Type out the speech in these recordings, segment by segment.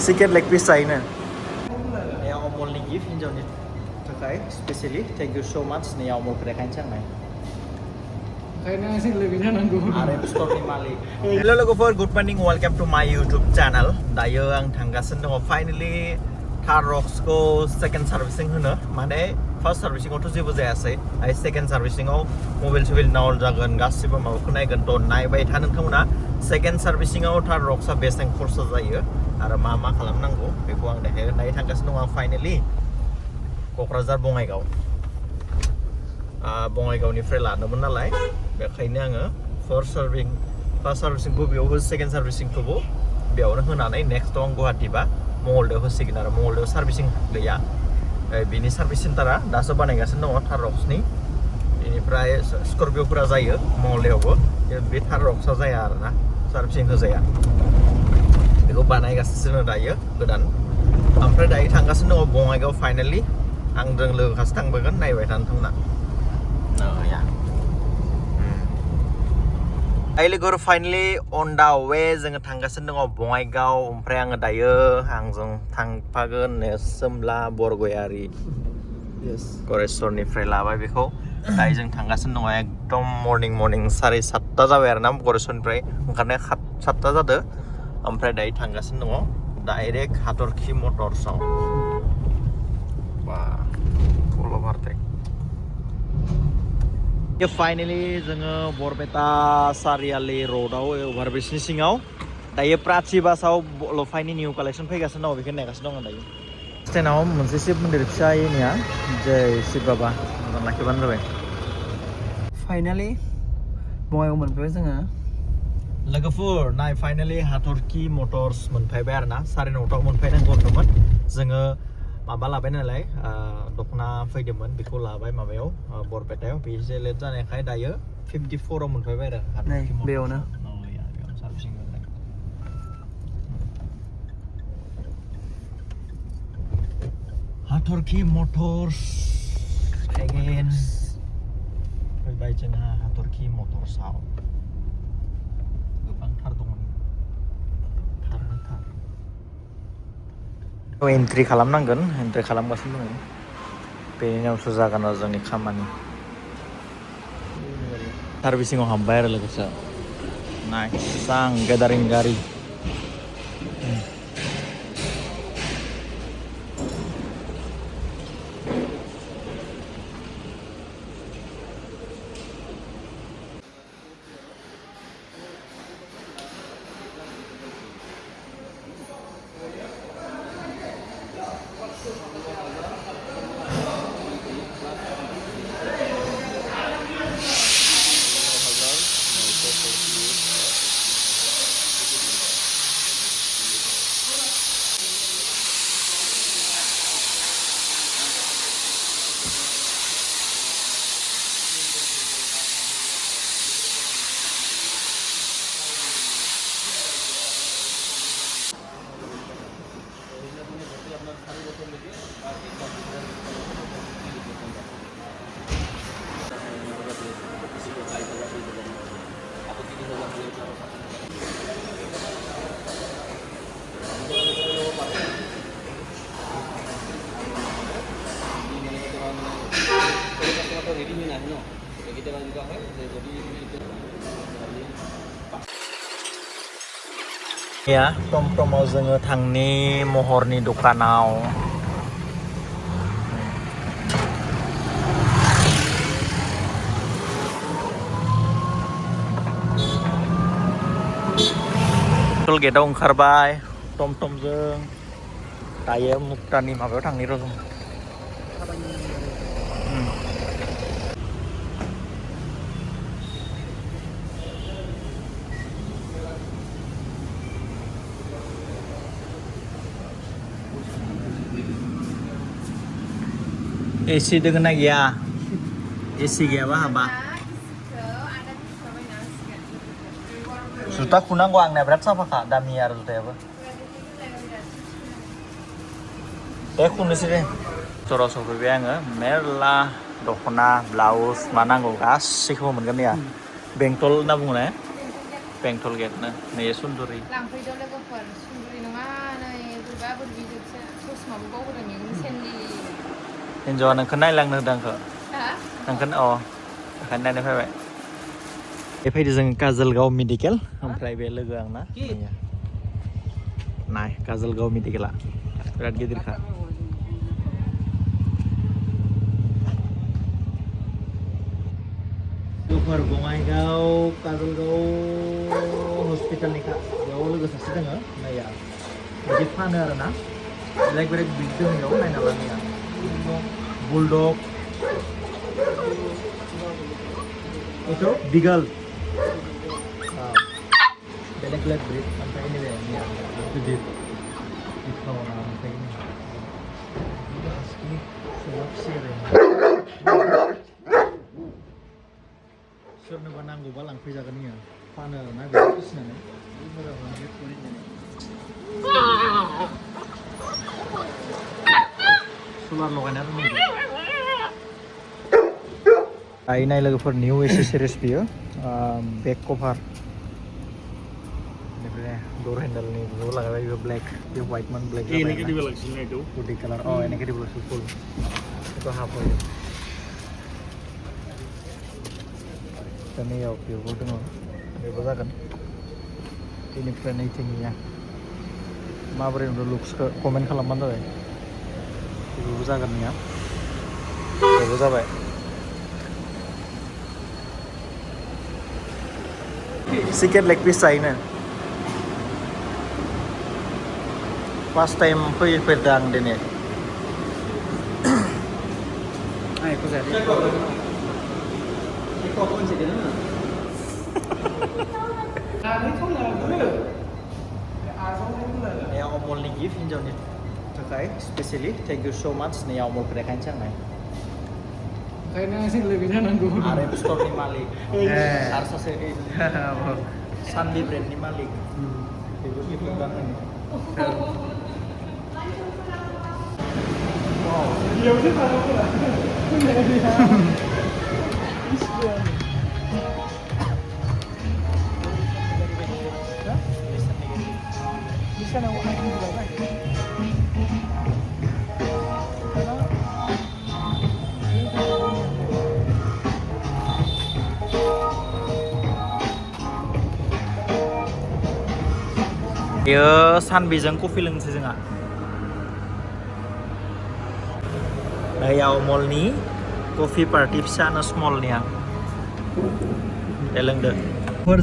Chicken leg piece जायोनो अमलनि gift हिन्जावनि थाखाय स्पेसियेलि थेंक इउ सो माच नै अमलखौ देखायनोसै आं नाय ओंखायनो जों लोगो जानांगौ आरो स्टरनि मालिक हेल' लोगोफोर गुड मर्निं वेलकाम टु माय इउटुब चेनेल दायो आं थांगासिनो दङ फाइनेलि थार रक्सखौ सेकेन्ड सार्भिसिं होनो माने फार्स्ट सार्भिसिंआवथ' जेबो जायासै आरो सेकेन्ड सार्भिसिंआव मबाइल सबाइल नावल जागोन गासिबो माबाखौ नायगोन थ' नायबाय था नोंथांमोना सेकेन्ड सार्भिसिंआव थार रक्सआ बेसेबां खरसा जायो आरो मा मा खालामनांगौ बेखौ आं देखायगोन दायो थांगासिनो दं आं फाइनेलि क'क्राझार बङाइगावनिफ्राय लादोंमोन नालाय बेखायनो आङो फार्स्ट सार्भिसिंखौ बेयाव हो सेकेन्ड सार्भिसिंखौबो बेयावनो होनानै नेक्स्टआव आं गुवाहाटिबा मंगलदैयाव होसिगोन आरो मंगलदैयाव सार्भिसिं गैया बिनि सार्भिस सेन्टारा दासो बानायगासिनो दङ थार रक्सनि बेनिफ्राय स्करपिअफोरा जायो मंगलदैयावबो बे थार रक्सआ जाया आरोना सार्भिसिं होजाया बेखौ बानायगासिनो दायो गोदान ओमफ्राय दायो थांगासिनो दङ बङाइगाव फाइनेलि आंजों लोगोखासो थांबोगोन नायबाय था नोंथांमोना लोगोफोर फाइनेलि अन दा वे जोङो थांगासिनो दङ बङाइगाव ओमफ्राय आङो दायो आंजों थांफागोन सोमला बरगयारि गरेस्वरनिफ्राय लाबाय बेखौ दायो जों थांगासिनो दङ एकदम मर्निं 7:30 जाबाय आरो ना गरेस्वरनिफ्राय ओंखारनाया 7:00 जादों ओमफ्राय दायो थांगासिनो दङ डाइरेक्ट हाथरखि मटर्सआव बा फुल अभारटेक फाइनेलि जोङो बरपेटा सारियालि र'डआव अभारब्रिजनि सिङाव दायो प्राची बासाव लफायनि निउ कालेक्सन फैगासिनो दङ बेखौ नायगासिनो दङ दायो स्टेनाव मोनसे शिब मन्दिर फिसायनिया जय शिब बाबा मोजां लाखिबानो जाबाय फाइनालि बङाइगाव मोनफैबाय जोङो लोगोफोर नाय फाइनेलि हाथरखि मटर्स मोनफैबाय आरो ना 9:30 मोनफैनांगौ होनदोंमोन जोङो माबा लाबाय नालाय दख'ना फैदोंमोन बेखौ लाबाय माबायाव बरपेटायाव बे एसे लेट जानायखाय दायो 54 मोनफैबाय आरो बेयावनो सार्भिसिं हाथरखि मटर्स एगेन फैबाय जोंहा हाथरखि मटर्सआव गोबांथार दङ एन्ट्रि खालामनांगोन एन्ट्रि खालामगासिनो दङ बेनि उनावसो जागोन आरो जोंनि खामानि सार्भिसिङाव हाबबाय आरो लोगोसे नायसां गेदारिं गारि या टमटमाव जोङो थांनि महरनि दखानाव टल गेटआव ओंखारबाय टमटमजों दायो मुक्तानि माबायाव थांनि र' जों एसि दोङो ना गैया एसि गैयाबा हाबा जुता खुनांगौ आंनिया बिराद साफाखा दामि आरो जुतायाबो दे खुनोसै दे स्टराव सफैबाय आङो मेरला दख'ना ब्लाउस मा नांगौ गासैखौबो मोनगोन नैया बेंटल होनना बुङो ना बेंटल गेटनो नै सुन्दुरि लांफैदो लोगोफोर सुन्दुरि नङा नै 광고보다 영센리. हिन्जावा नोंखौ नायलांनो होदों आंखौ 아? नोंखौ ओंखायनो नायनो फैबाय बे फैदो जों काजलगाव मेडिकेल ओमफ्राय बे लोगो आंना नाय काजलगाव मेडिकेला बिराद गिदिरखा गोफोर बङाइगाव काजलगाव हस्पिटालनिखा बेयाव लोगो सासे दङ नाया बिदि फानो आरोना बेलेग बेलेग बिद दङ बेयाव नायना लानाया बुलडग itu beagle beleg breed sampai ini deh ini gede di kawanan sampai ini asli seleksi deh soalnya banang gue balang pijakan nih panel nah bagus nih ini berapa banget kulitnya solar logannya tuh nih ini लोगोफोर new accessories बियो बेक कभार बेनिफ्राय door हेन्डलनि बेखौ लागायबाय बेयो black बे वाइटमोन black जाबाय negative लाखिनो नायदो बडि कालार negative लाखिनो फुल बेखौ हाफ होयो दानियाव बेबो दङ बेबो जागोन बेनिफ्राय नैथिंनिया माबोरै नुदों लुक्सखौ कमेन्ट खालामबानो जाबाय बेबो जागोन निया बेबो जाबाय चिकेन लेग पिस जायोनो फार्स्ट टाइम फैफेरदों आं दिनै Aku jadi. Naya Omolनि गिफ्ट हिन्जावनि थाखाय स्पेसियेलि थेंक इउ सो माच नैया अमलखौ देखायनोसै आं नाय Kayaknya sih lebih जानांगौ. RM स्टोरनि मालिक आरो सासे सानलि ब्रेन्डनि मालिक बेबो गिफ्ट होदों बेयो सानबिजों कफि लोंसै जोंहा नैयाव मलनि कफि पार्टि फिसानो स्मलनिया दे लोंदो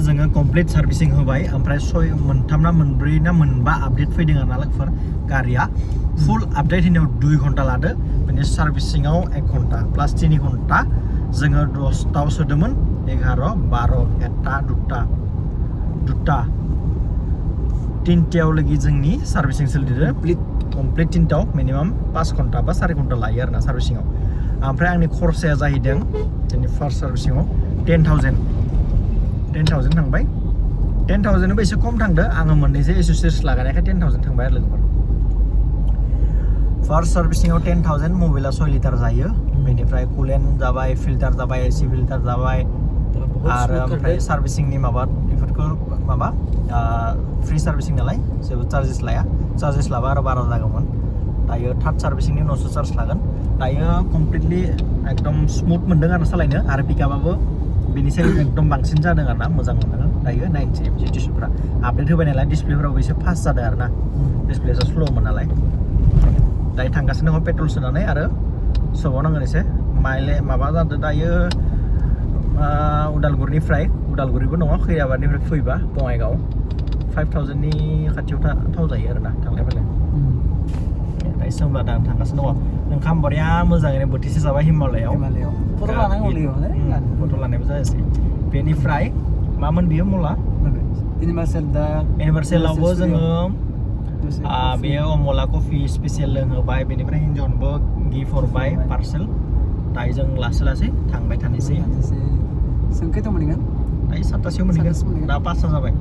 जोङो कमप्लिट सार्भिसिं होबाय ओमफ्राय मोनथाम ना मोनब्रै ना मोनबा आपडेट फैदों आरोना लोगोफोर गारिया फुल आपडेट होनायाव 2 घन्टा लादो बेनि सार्भिसिङाव 1 घन्टा प्लास 3 घन्टा जोङो 10टाव सोदोंमोन 11 12 1टा 2टा 3टायाव लगी जोंनि सार्भिसिं सोलिदों कमप्लिट 3टाव मिनिमाम 5 घन्टा बा 4 घन्टा लायो आरोना सार्भिसिङाव ओमफ्राय आंनि खरसाया जाहैदों जोंनि फार्स्ट सार्भिसिङाव 10,000 थांबाय 10,000 एसे खम थांदो आङो मोननैसो एसेसरिज लागायनायखाय 10,000 थांबाय आरो लोगोफोर फार्स्ट सार्भिसिङाव 10,000 मबाइला 6 लिटार जायो बेनिफ्राय कुलेन्ट जाबाय फिल्टार जाबाय एसि फिल्टार जाबाय आरो ओमफ्राय सार्भिसिंनि माबा बेफोरखौ माबा फ्रि सार्भिसिं नालाय जेबो चार्जेस लाया चार्जेस लाबा आरो बारा जागौमोन दायो थार्ड सार्भिसिंनि उनावसो चार्ज लागोन दायो कमप्लिटलि एकदम स्मुथ मोनदों आरो सालायनो आरो पिकआपआबो बेनिसाय एकदम बांसिन जादों आरोना मोजां मोनदों दायो नायनोसै सिटुएसनफ्रा आपडेट होबाय नालाय डिसप्लेफोरावबो एसे फास्ट जादों आरोना डिसप्लेआ स्ल'मोन नालाय दायो थांगासिनो दङ पेट्रल सोनानै आरो सोबावनांगोन एसे माबा जादों दायो उदालगुरिनिफ्राय उदालगुरिबो नङा खैराबादनिफ्राय फैबा बङाइगाव 5,000नि खाथियाव थाव जायो आरोना थांलाय फैलाय दायो सोंब्ला दा थांगासिनो दङ ओंखाम बरिया मोजाङैनो बोथिसे जाबाय हिमालयाव Foto लानांगौ फट' लानायबो जायासै बेनिफ्राय मामोन बियो मला इउनिभार्सेलावबो जोङो बेयो अमला कफि स्पेसियेल लोंहोबाय बेनिफ्राय हिन्जावनोबो गिफ्ट हरबाय पार्सेल दायो जों लासै लासै थांबाय थानोसै Sengketa mendingan. दायो 7टासोआव मोनहैगोन दा 5टा जाबाय